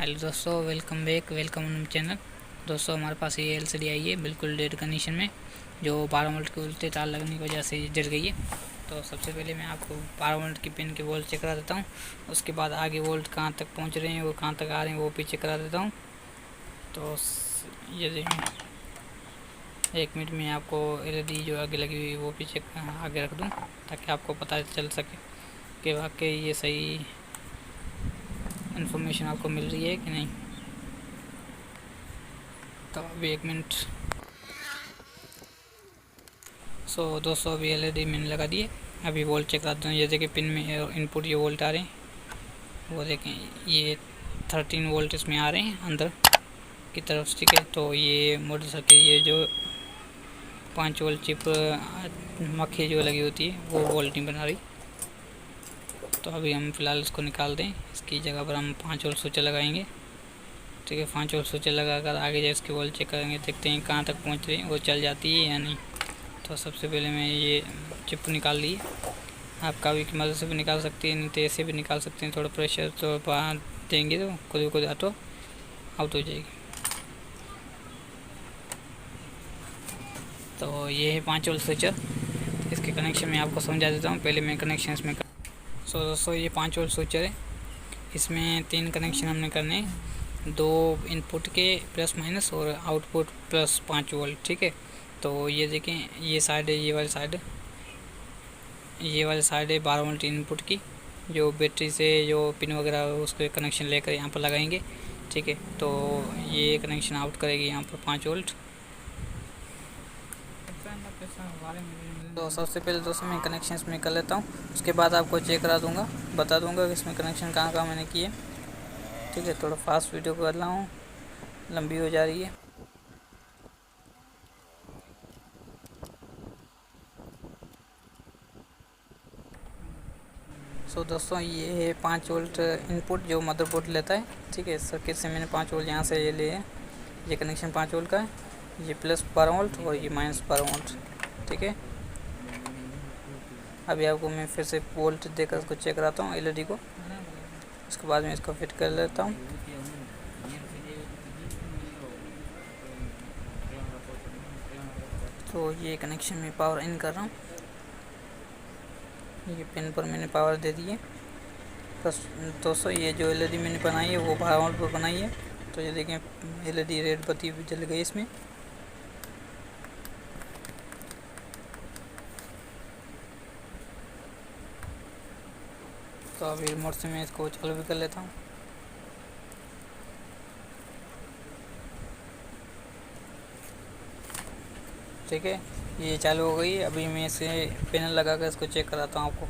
Hello दोस्तों, welcome back, welcome on channel. दोस्तों, हमारे पास ये एलसीडी आई है बिल्कुल डेड कंडीशन में, जो 12 वोल्ट के उल्टे तार लगने की वजह से जल गई है। तो सबसे पहले मैं आपको 12 वोल्ट की पिन के वोल्ट चेक करा देता हूँ। उसके बाद आगे वोल्ट कहाँ तक पहुँच रहे हैं, वो कहाँ तक आ रहे हैं, वो भी चेक करा देता हूँ। तो ये देखें, 1 मिनट में आपको एलईडी जो आगे लगी हुई वो भी चेक आगे रख दूँ, ताकि आपको पता चल सके कि वाकई ये सही इन्फॉर्मेशन आपको मिल रही है कि नहीं। तो अभी 1 मिनट। दोस्तों, अभी एलईडी मैंने लगा दी है। अभी वोल्ट चेक करते हैं। जैसे कि पिन में इनपुट ये वोल्ट आ रहे हैं, वो देखें, ये 13 वोल्ट इसमें आ रहे हैं अंदर की तरफ। ठीक है, तो ये मोटर सर्किट, ये जो 5 वोल्ट चिप मक्खी जो लगी होती है वो वोल्ट नहीं बना रही। तो अभी हम फ़िलहाल इसको निकाल दें। इसकी जगह पर हम 5 वोल्ट स्विच लगाएंगे। ठीक है, 5 वोल्ट स्विच लगाकर आगे जो इसकी वोल्ट चेक करेंगे, देखते हैं कहाँ तक पहुँच रही है, वो चल जाती है या नहीं। तो सबसे पहले मैं ये चिप निकाल ली। आप कावी की मदद से भी निकाल सकती है, नहीं तो ऐसे भी निकाल सकते हैं। थोड़ा प्रेशर तो देंगे तो खुद खुद ऑटो आउट हो जाएगी। तो ये है 5 वोल्ट स्विचर। इसके कनेक्शन मैं आपको समझा देता हूँ। पहले मैं कनेक्शन इसमें दोस्तों, ये 5 वोल्ट स्विचर है। इसमें 3 कनेक्शन हमने करने हैं, 2 इनपुट के प्लस माइनस और आउटपुट प्लस 5 वोल्ट। ठीक है, तो ये देखें, ये साइड है, ये वाली साइड है 12 वोल्ट इनपुट की, जो बैटरी से जो पिन वगैरह उसके कनेक्शन लेकर यहाँ पर लगाएंगे। ठीक है, तो ये कनेक्शन आउट करेगी यहाँ पर 5 वोल्ट। तो सबसे पहले दोस्तों मैं कनेक्शन इसमें कर लेता हूँ, उसके बाद आपको चेक करा दूँगा, बता दूँगा कि इसमें कनेक्शन कहाँ कहाँ मैंने किए। ठीक है, थोड़ा फास्ट वीडियो कर रहा हूँ, लंबी हो जा रही है। दोस्तों, ये है 5 वोल्ट इनपुट जो मदरबोर्ड लेता है। ठीक है, सर्किट से मैंने 5 वोल्ट यहाँ से ये लिए है। ये कनेक्शन 5 वोल्ट का है, ये प्लस 12 वोल्ट और ये माइनस 12 वोल्ट। ठीक है, अभी आपको मैं फिर से वोल्ट देकर उसको चेक कराता हूँ एलईडी को। उसके बाद मैं इसको फिट कर लेता हूँ। तो ये कनेक्शन में पावर इन कर रहा हूँ। ये पिन पर मैंने पावर दे दी है। बस दोस्तों, ये जो एलईडी मैंने बनाई है वो 12 वोल्ट पर बनाई है। तो ये देखें, एलईडी रेड बत्ती भी जल गई इसमें। तो अभी रिमोट से मैं इसको चालू भी कर लेता हूँ। ठीक है, ये चालू हो गई। अभी मैं इसे पैनल लगा कर इसको चेक कराता हूँ आपको।